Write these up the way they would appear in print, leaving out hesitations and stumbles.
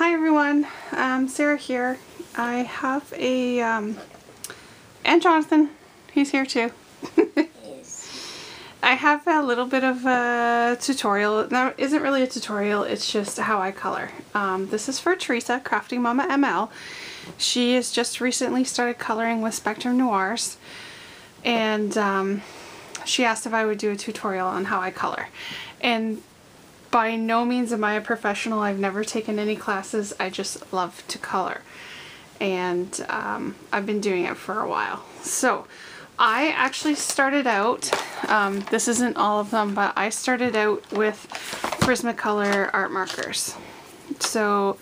Hi everyone, Sarah here. I have a, and Jonathan, he's here too. I have a little bit of a tutorial. Now, it isn't really a tutorial, it's just how I color. This is for Teresa, craftinmommaML. She has just recently started coloring with Spectrum Noirs, and she asked if I would do a tutorial on how I color. And by no means am I a professional. I've never taken any classes. I just love to color. And I've been doing it for a while. So I actually started out, this isn't all of them, but I started out with Prismacolor art markers. So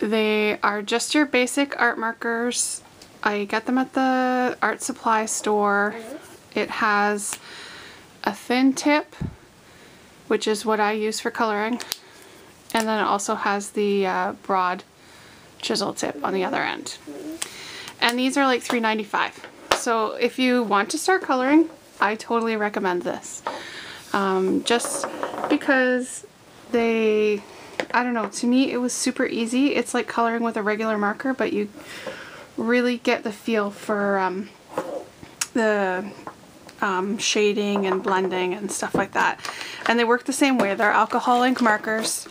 they are just your basic art markers. I get them at the art supply store. It has a thin tip, which is what I use for coloring, and then it also has the broad chisel tip on the other end. And these are like $3.95. So if you want to start coloring, I totally recommend this. Just because they, I don't know, to me it was super easy. It's like coloring with a regular marker, but you really get the feel for the shading and blending and stuff like that. And they work the same way. They're alcohol ink markers.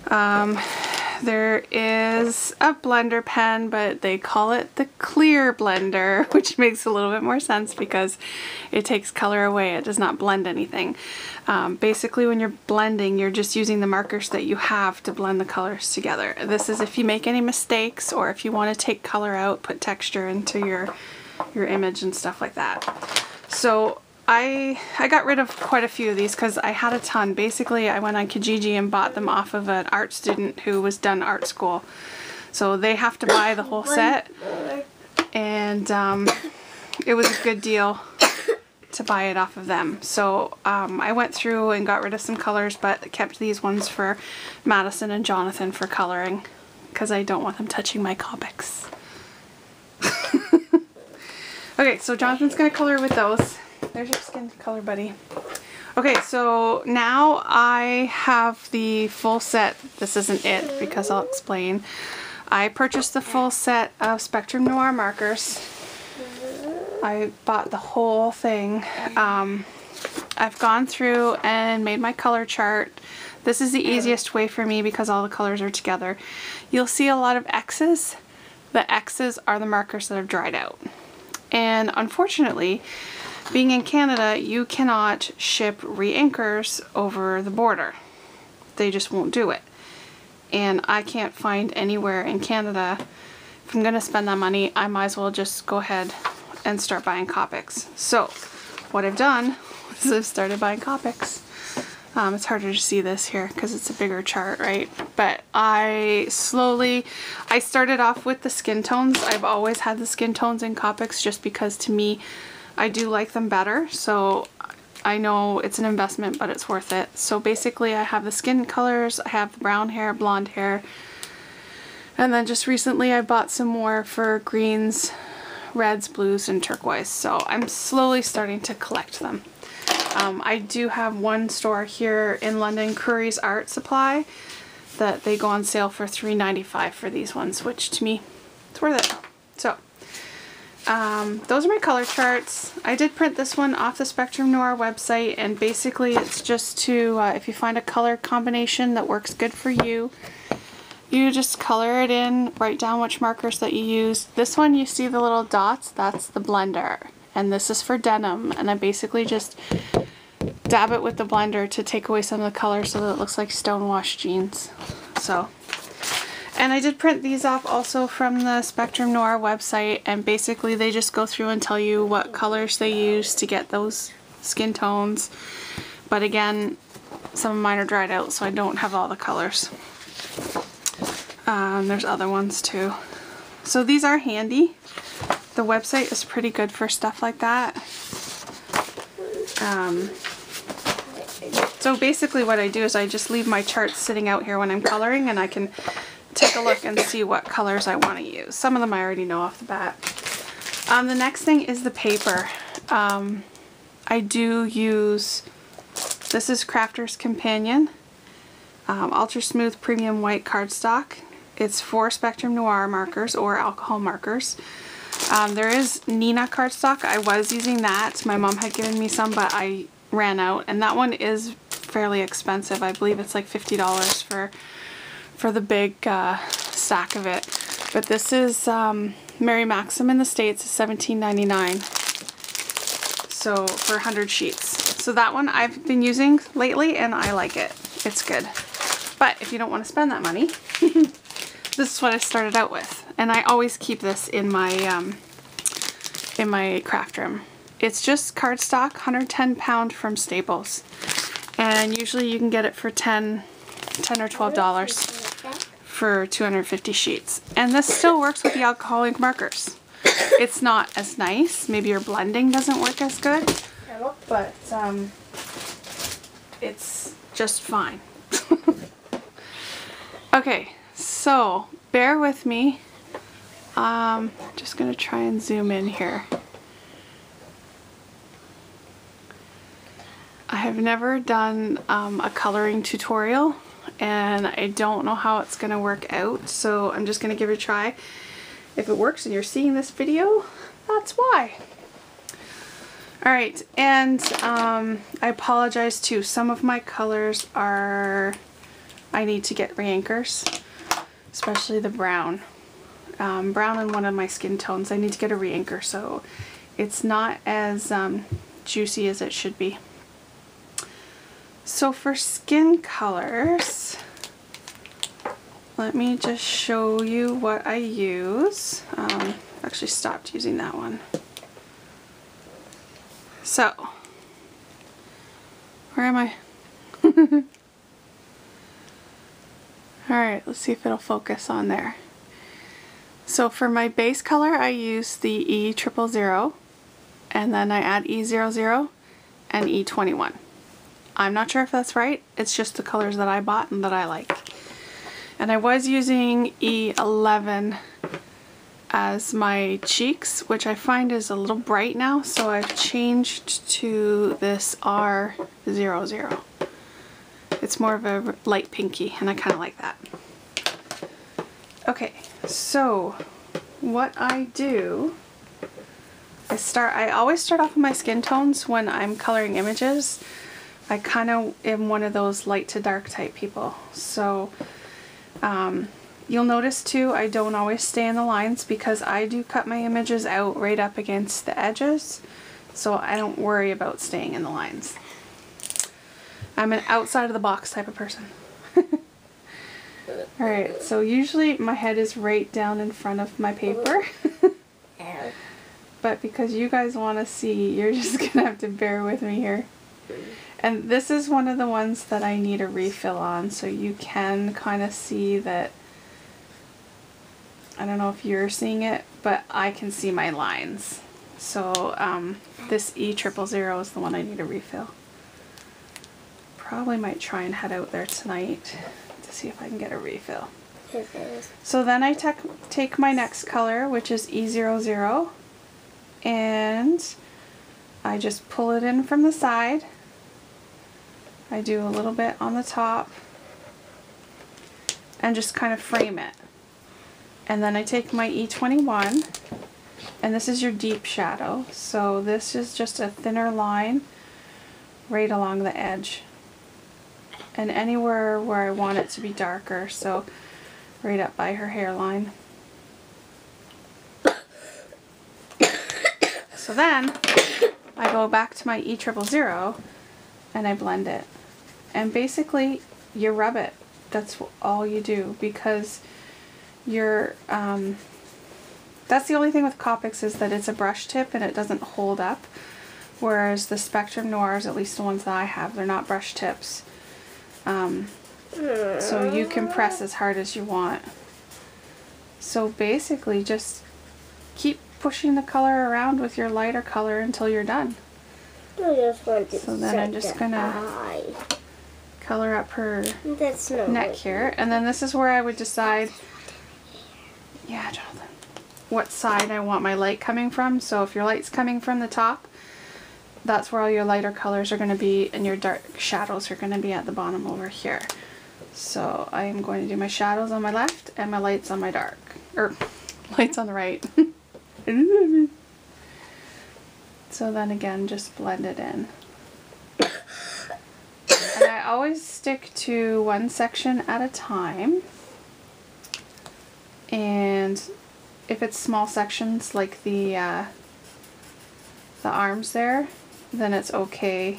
There is a blender pen, but they call it the clear blender, which makes a little bit more sense because it takes color away. It does not blend anything. Basically, when you're blending, you're just using the markers that you have to blend the colors together. This is if you make any mistakes, or if you want to take color out, put texture into your image and stuff like that. So I got rid of quite a few of these because I had a ton. Basically, I went on Kijiji and bought them off of an art student who was done art school. So they have to buy the whole set, and it was a good deal to buy it off of them. So I went through and got rid of some colors, but kept these ones for Madison and Jonathan for coloring because I don't want them touching my Copics. Okay, so Jonathan's going to color with those. There's your skin color buddy. Okay, so now I have the full set. This isn't it because I'll explain. I purchased the full set of Spectrum Noir markers. I bought the whole thing. I've gone through and made my color chart. This is the easiest way for me because all the colors are together. You'll see a lot of X's. The X's are the markers that have dried out. And unfortunately, being in Canada, you cannot ship re-inkers over the border. They just won't do it. And I can't find anywhere in Canada. If I'm going to spend that money, I might as well just go ahead and start buying Copics. So what I've done is I've started buying Copics. It's harder to see this here because it's a bigger chart, right? But I started off with the skin tones. I've always had the skin tones in Copics just because to me, I do like them better. So I know it's an investment, but it's worth it. So basically I have the skin colors, I have the brown hair, blonde hair, and then just recently I bought some more for greens, reds, blues, and turquoise. So I'm slowly starting to collect them. I do have one store here in London, Curry's Art Supply, that they go on sale for $3.95 for these ones, which to me, it's worth it. So, those are my color charts. I did print this one off the Spectrum Noir website, and basically it's just to, if you find a color combination that works good for you, you just color it in, write down which markers that you use. This one, you see the little dots, that's the blender. And this is for denim, and I basically just dab it with the blender to take away some of the color so that it looks like stonewashed jeans. So, and I did print these off also from the Spectrum Noir website, and basically they just go through and tell you what colors they use to get those skin tones. But again, some of mine are dried out, so I don't have all the colors. There's other ones too. So these are handy. The website is pretty good for stuff like that. So basically what I do is I just leave my charts sitting out here when I'm coloring, and I can take a look and see what colors I want to use. Some of them I already know off the bat. The next thing is the paper. I do use, this is Crafter's Companion. Ultra Smooth Premium White cardstock. It's for Spectrum Noir markers or alcohol markers. There is Nina cardstock. I was using that. My mom had given me some, but I ran out. And that one is fairly expensive. I believe it's like $50 for the big stack of it. But this is Mary Maxim in the States is $17.99. So for 100 sheets. So that one I've been using lately and I like it. It's good. But if you don't want to spend that money, this is what I started out with. And I always keep this in my craft room. It's just cardstock, 110 pound from Staples. And usually you can get it for $10 or $12 for 250 sheets. And this still works with the alcoholic markers. It's not as nice. Maybe your blending doesn't work as good, but it's just fine. Okay, so bear with me. Just gonna try and zoom in here. I have never done a coloring tutorial and I don't know how it's gonna work out, so I'm just gonna give it a try. If it works and you're seeing this video, that's why. Alright, and I apologize too. Some of my colors are, I need to get re-anchors, especially the brown. Brown in one of my skin tones. I need to get a re-anchor so it's not as juicy as it should be. So for skin colors, let me just show you what I use. Actually stopped using that one. So, where am I? Alright, let's see if it'll focus on there. So for my base color I use the E000 and then I add E00 and E21. I'm not sure if that's right, it's just the colors that I bought and that I like. And I was using E11 as my cheeks, which I find is a little bright now, so I've changed to this R00. It's more of a light pinky and I kind of like that. Okay, so what I do, I always start off with my skin tones when I'm coloring images. I kind of am one of those light to dark type people. So you'll notice too, I don't always stay in the lines because I do cut my images out right up against the edges. So I don't worry about staying in the lines. I'm an outside of the box type of person. Alright, so usually my head is right down in front of my paper. But because you guys want to see, you're just going to have to bear with me here. And this is one of the ones that I need a refill on, so you can kind of see that, I don't know if you're seeing it, but I can see my lines. So this E000 is the one I need a refill. Probably might try and head out there tonight to see if I can get a refill. So then I take my next color, which is E00, and I just pull it in from the side. I do a little bit on the top and just kind of frame it. And then I take my E21, and this is your deep shadow. So this is just a thinner line right along the edge. And anywhere where I want it to be darker, so right up by her hairline. So then I go back to my E000 and I blend it. And basically you rub it. That's all you do, because you're that's the only thing with Copics, is that it's a brush tip and it doesn't hold up, whereas the Spectrum Noirs, at least the ones that I have, they're not brush tips. So you can press as hard as you want. So basically just keep pushing the color around with your lighter color until you're done. So then I'm just gonna color up her neck here, and then this is where I would decide, yeah, Jonathan, what side I want my light coming from. So if your light's coming from the top, that's where all your lighter colors are going to be, and your dark shadows are going to be at the bottom over here. So I am going to do my shadows on my left and my lights on my dark, or lights on the right. So then again, just blend it in. And I always stick to one section at a time. And if it's small sections like the arms there, then it's okay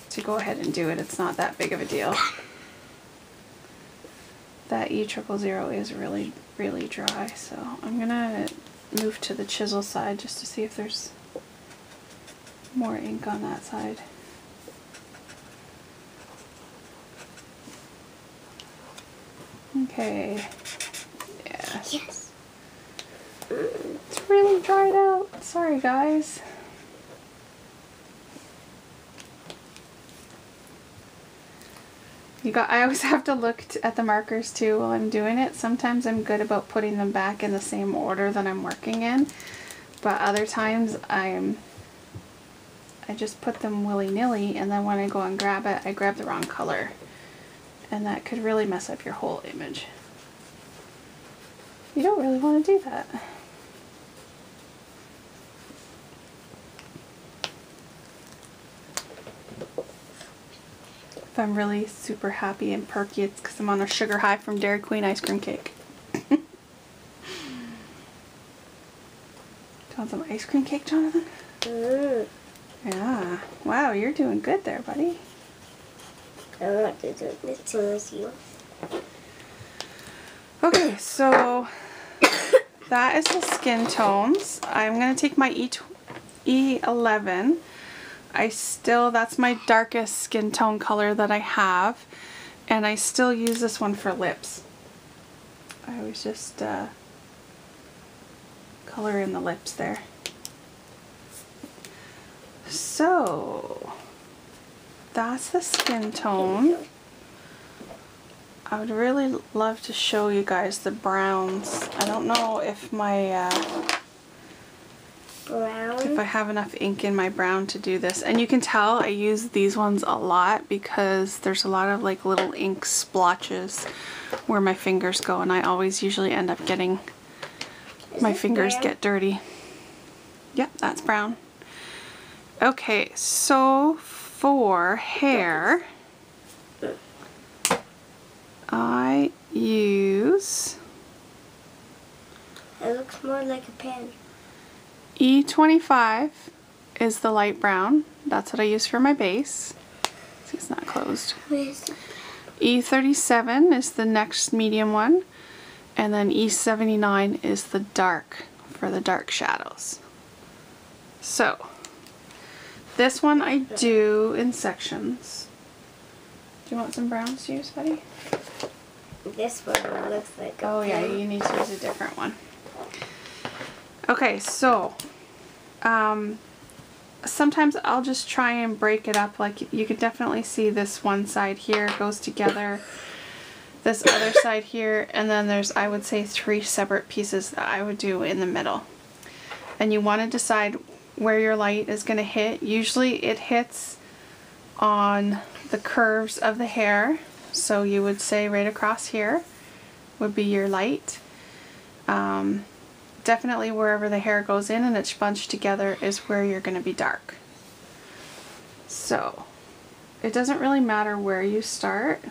to go ahead and do it. It's not that big of a deal. That E000 is really, really dry, so I'm gonna move to the chisel side just to see if there's more ink on that side. Okay. Yeah. Yes. It's really dried out. Sorry, guys. I always have to look at the markers too while I'm doing it. Sometimes I'm good about putting them back in the same order that I'm working in, but other times I just put them willy-nilly, and then when I go and grab it, I grab the wrong color, and that could really mess up your whole image. You don't really want to do that. If I'm really super happy and perky, it's because I'm on a sugar high from Dairy Queen ice cream cake. Do you want some ice cream cake, Jonathan? Yeah. Wow, you're doing good there, buddy. I want to do this too as you. Okay, so that is the skin tones. I'm going to take my E11. That's my darkest skin tone color that I have, and I still use this one for lips. I always just color in the lips there. So that's the skin tone. I would really love to show you guys the browns. I don't know if my if I have enough ink in my brown to do this. And you can tell I use these ones a lot because there's a lot of like little ink splotches where my fingers go, and I always usually end up getting my fingers get dirty. Yep, that's brown. Okay, so for hair, I use... It looks more like a pen. E25 is the light brown. That's what I use for my base. See, it's not closed. E37 is the next medium one. And then E79 is the dark for the dark shadows. So, this one I do in sections. Do you want some browns to use, buddy? This one looks like a pen. Yeah, you need to use a different one. Okay, so sometimes I'll just try and break it up. Like, you could definitely see this one side here goes together, this other side here, and then there's, I would say, 3 separate pieces that I would do in the middle. And you want to decide where your light is going to hit. Usually it hits on the curves of the hair, so you would say right across here would be your light. Definitely wherever the hair goes in and it's bunched together is where you're going to be dark. So it doesn't really matter where you start.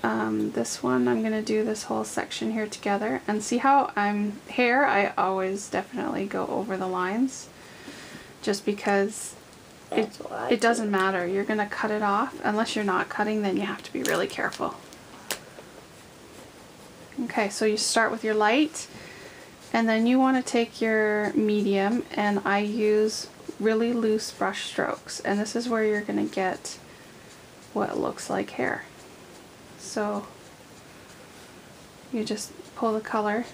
This one I'm going to do this whole section here together, and see how hair I always definitely go over the lines, just because it doesn't matter. You're going to cut it off. Unless you're not cutting, then you have to be really careful. Okay, so you start with your light, and then you want to take your medium, and I use really loose brush strokes, and this is where you're going to get what looks like hair. So you just pull the color,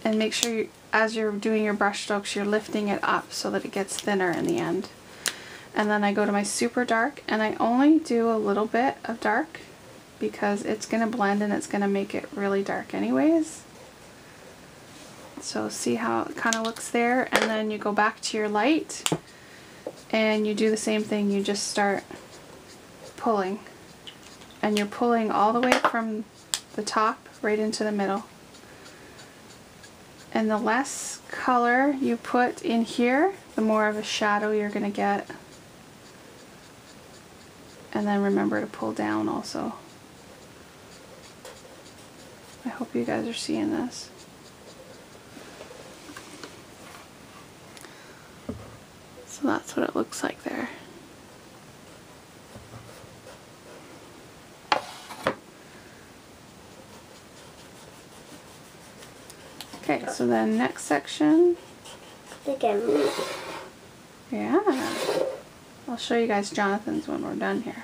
and make sure as you're doing your brush strokes you're lifting it up so that it gets thinner in the end. And then I go to my super dark, and I only do a little bit of dark because it's going to blend and it's going to make it really dark anyways. So see how it kind of looks there, and then you go back to your light and you do the same thing. You just start pulling. And you're pulling all the way from the top right into the middle. And the less color you put in here, the more of a shadow you're going to get. And then remember to pull down also. I hope you guys are seeing this. So that's what it looks like there. Okay, so then next section. Look at me. Yeah. I'll show you guys Jonathan's when we're done here.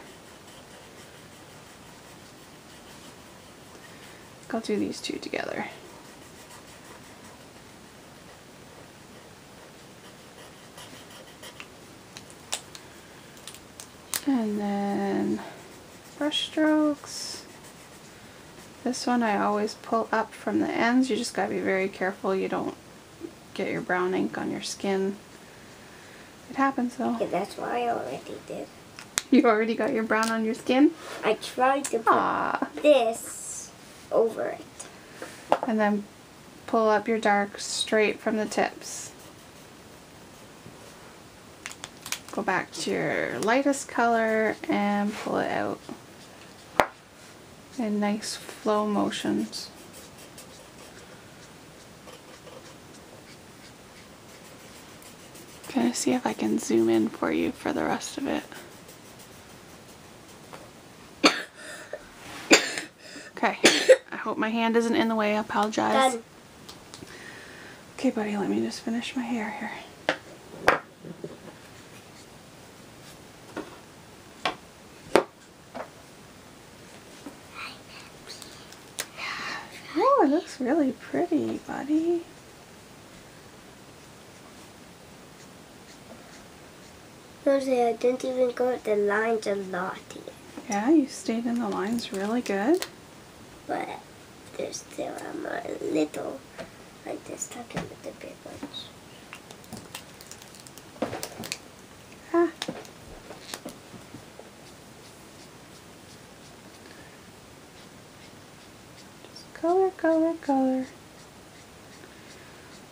I'll do these two together. And then brush strokes. This one I always pull up from the ends. You just gotta be very careful you don't get your brown ink on your skin. It happens though. Yeah, that's what I already did. You already got your brown on your skin? I tried to put Aww. this over it. And then pull up your dark straight from the tips. Go back to your lightest color and pull it out in nice flow motions. Gonna see if I can zoom in for you for the rest of it. Okay, I hope my hand isn't in the way, I apologize. Done. Okay buddy, let me just finish my hair here. Oh, it looks really pretty, buddy. Rosie, I didn't even go with the lines a lot yet. Yeah, you stayed in the lines really good. But there's still a little like this stuck in with the big ones. Ah. Just color, color, color.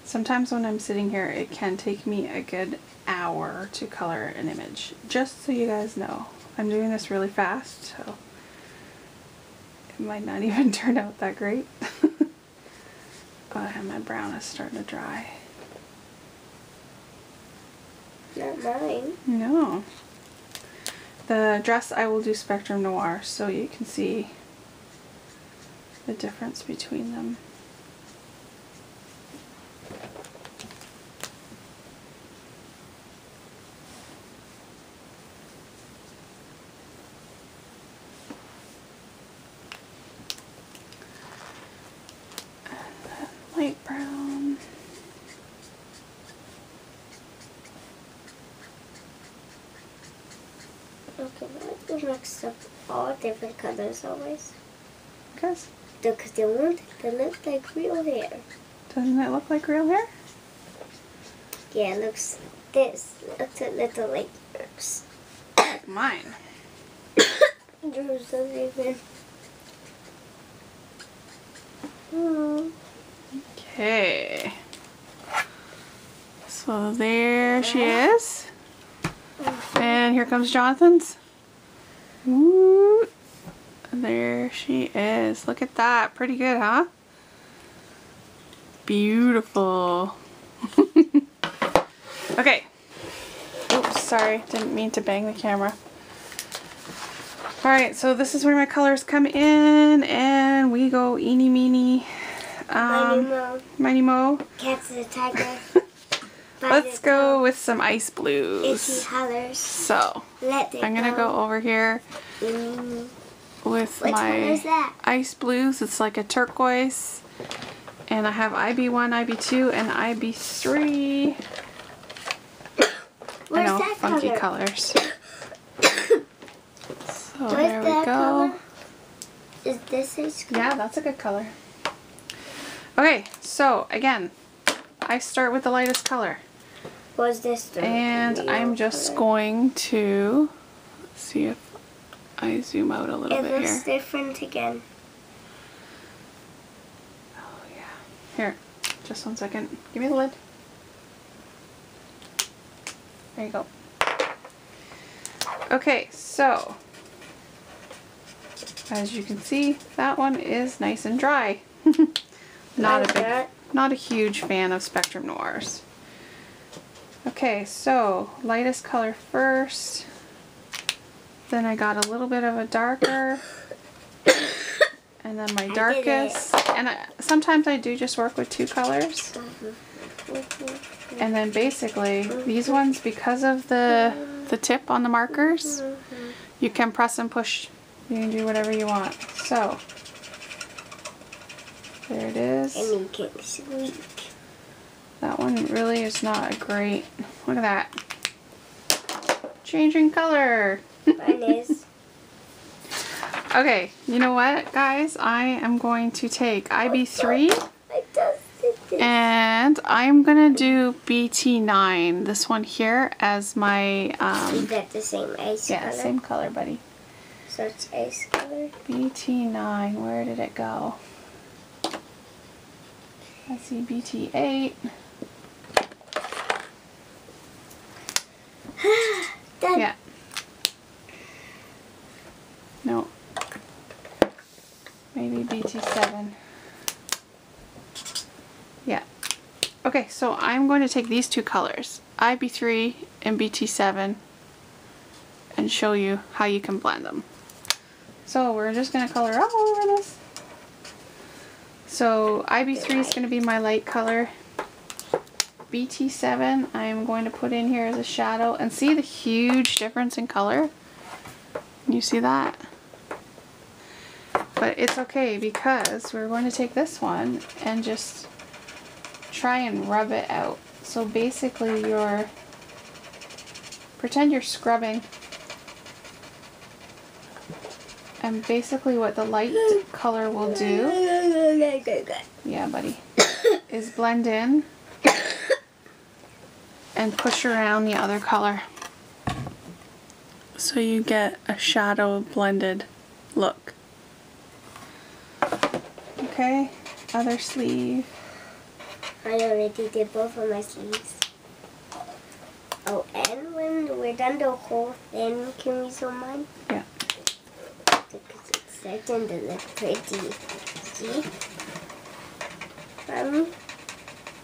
Sometimes when I'm sitting here, it can take me a good hour to color an image. Just so you guys know, I'm doing this really fast, so it might not even turn out that great. And my brown is starting to dry. Not mine. No. The dress I will do Spectrum Noir so you can see the difference between them. Light brown. Okay, why do you mix up all different colors always? Because Because they look like real hair. doesn't it look like real hair? Yeah, it looks this. It looks a little like yours. Like mine. Yours doesn't even. Oh. Okay. So there she is. And here comes Jonathan's. Woo. There she is. Look at that. Pretty good, huh? Beautiful. Okay. Oops, sorry. Didn't mean to bang the camera. Alright, so this is where my colors come in, and we go eeny meeny. Mighty Mo. Cat's the tiger. Let's go with some ice blues. Itchy colors. So, Let it I'm going to go over here with Which my one is that? ice blues. It's like a turquoise. And I have IB1, IB2, and IB3. I know, that funky color? colors. So Where's there we that go. color? Is this his color? Yeah, that's a good color. Okay, so again, I start with the lightest color. Was this the And real I'm just color? going to see if I zoom out a little bit It here. looks different again. Oh yeah. Here, just 1 second. Give me the lid. There you go. Okay, so as you can see, that one is nice and dry. Not a huge fan of Spectrum Noirs. Okay, so lightest color first. Then I got a little bit of a darker. And then my darkest. And sometimes I do just work with 2 colors. And then basically, these ones, because of the tip on the markers, you can press and push. You can do whatever you want. So, there it is. And you can squeak. That one really is not a great, look at that. Changing color. Mine is. Okay, you know what, guys? I am going to take IB3 and I'm gonna do BT9, this one here, as my Is that the same ice color? Yeah, same color, buddy. So it's ice color. BT9, where did it go? I see BT8. Done. Yeah. No. Maybe BT7. Yeah. Okay, so I'm going to take these 2 colors, IB3 and BT7, and show you how you can blend them. So we're just going to color all over this. So IB3 is going to be my light color. BT7 I'm going to put in here as a shadow, and see the huge difference in color? You see that? But it's okay because we're going to take this one and just try and rub it out. So basically pretend you're scrubbing, and basically what the light color will do, yeah buddy, is blend in and push around the other color. So you get a shadow blended look. Okay, other sleeve. I already did both of my sleeves. Oh, and when we're done the whole thing, can we zoom mine? Yeah. Because it's starting to look pretty. See?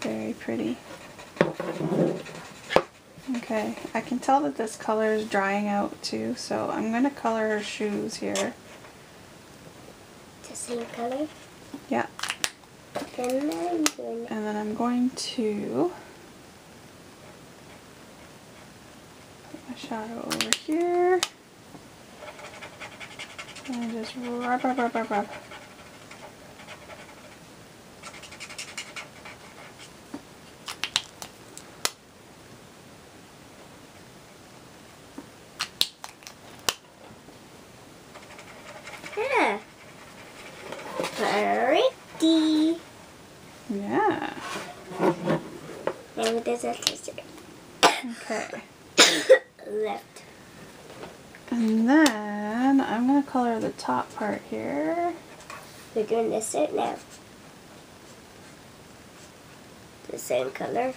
Very pretty. Okay, I can tell that this color is drying out too, so I'm going to color her shoes here. The same color? Yeah. Then I'm doing And then I'm going to put my shadow over here. And just rub, rub, rub, rub, rub. Yeah. Pretty. Yeah. Maybe there's a sister. Okay. Left. And then I'm going to color the top part here. We're doing this right now. The same color.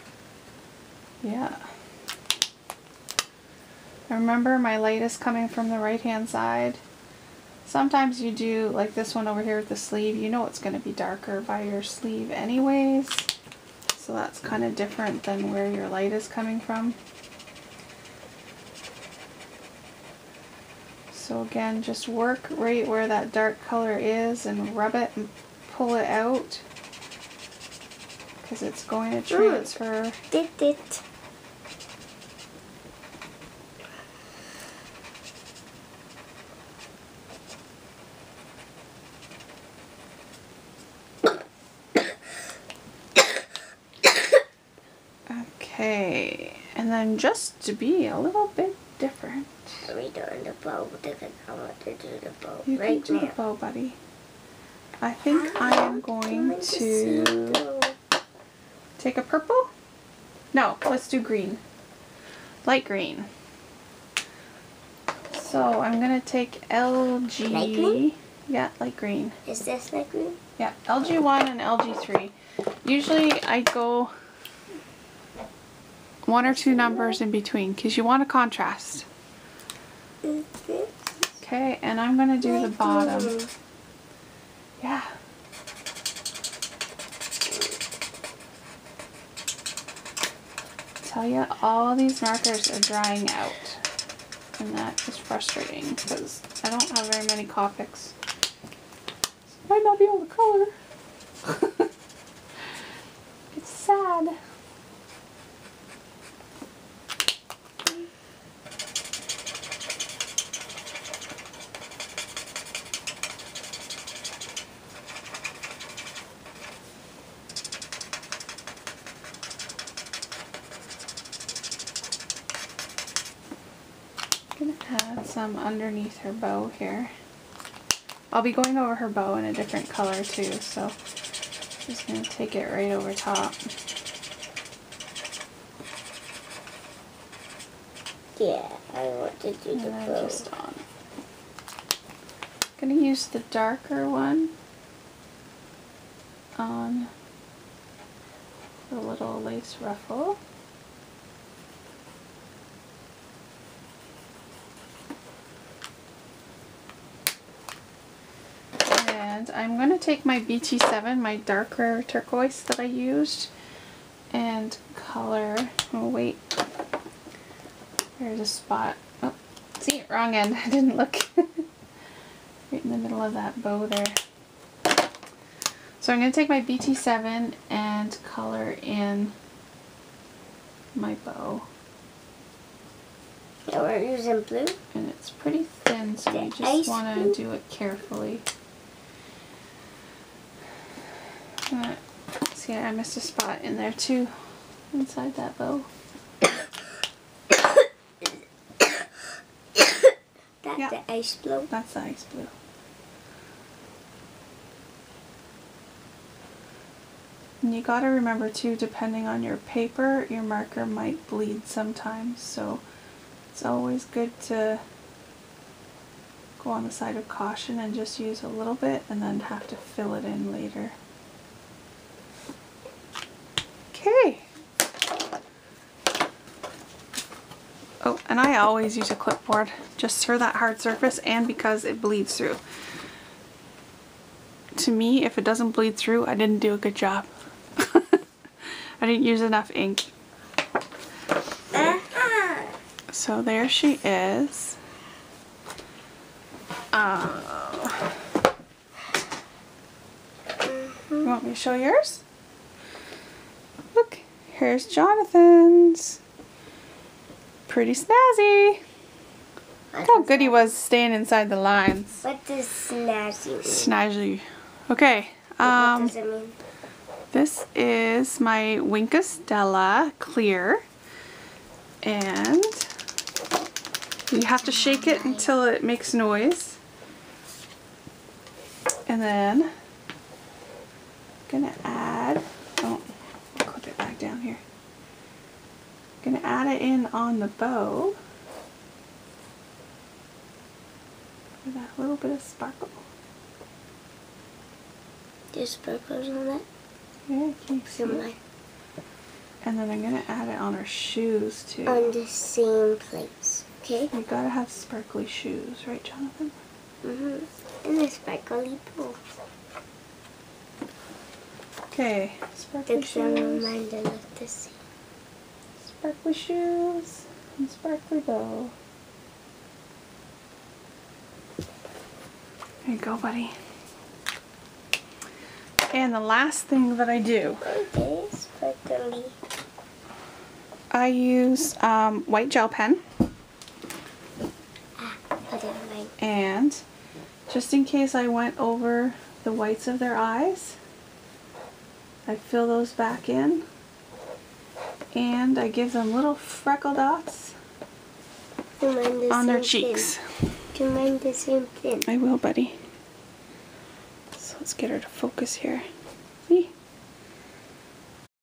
Yeah. Remember, my light is coming from the right hand side. Sometimes you do, like this one over here with the sleeve, you know it's going to be darker by your sleeve anyways. So that's kind of different than where your light is coming from. So again, just work right where that dark color is and rub it and pull it out, because it's going to transfer. Did it. Okay, and then just to be a little bit different. Are we doing the bow? Because I want to do the bow You right can do now. the bow, buddy. I think I am going to take a purple. No, let's do green. Light green. So I'm gonna take LG. Light green? Yeah, light green. Is this light green? Yeah, LG1 and LG3. Usually I go 1 or 2 numbers in between because you want a contrast. Okay, and I'm gonna do the bottom. Yeah. Tell you, all these markers are drying out, and that is frustrating because I don't have very many Copics. So I might not be able to color. It's sad. I'm gonna add some underneath her bow here. I'll be going over her bow in a different color too, so I'm just gonna take it right over top. Yeah, I want to do the bow. Just on. I'm gonna use the darker one on the little lace ruffle. And I'm going to take my BT7, my darker turquoise that I used, and color, oh wait, there's a spot, oh, see, wrong end, I didn't look, right in the middle of that bow there. So I'm going to take my BT7 and color in my bow. Yeah, we're using blue. And it's pretty thin, so you just want to do it carefully. See, I missed a spot in there too, inside that bow. That's the ice blue. That's the ice blue. And you gotta remember too, depending on your paper, your marker might bleed sometimes, so it's always good to go on the side of caution and just use a little bit and then have to fill it in later. Okay. Oh, and I always use a clipboard just for that hard surface and because it bleeds through. To me, if it doesn't bleed through, I didn't do a good job. I didn't use enough ink. So there she is. You want me to show yours? Look, here's Jonathan's. Pretty snazzy. Look how good he was staying inside the lines. What does snazzy mean? Snazzy. Okay. What does it mean? This is my Wink Stella clear, and you have to shake it until it makes noise, and then I'm gonna add, oh, I'll clip it back down here. I'm gonna add it in on the bow for that little bit of sparkle. There's sparkles on that? Yeah, can you see it? And then I'm gonna add it on her shoes too. On the same place, okay? You gotta have sparkly shoes, right, Jonathan? And a sparkly pool. Okay, sparkly shoes. The same. Sparkly shoes and sparkly bow. There you go, buddy. And the last thing that I do, Okay, sparkly. I use white gel pen, Put it in mine. and just in case I went over the whites of their eyes, I fill those back in, and I give them little freckle dots on their cheeks. Do you mind the same thing? I will, buddy. So let's get her to focus here. See?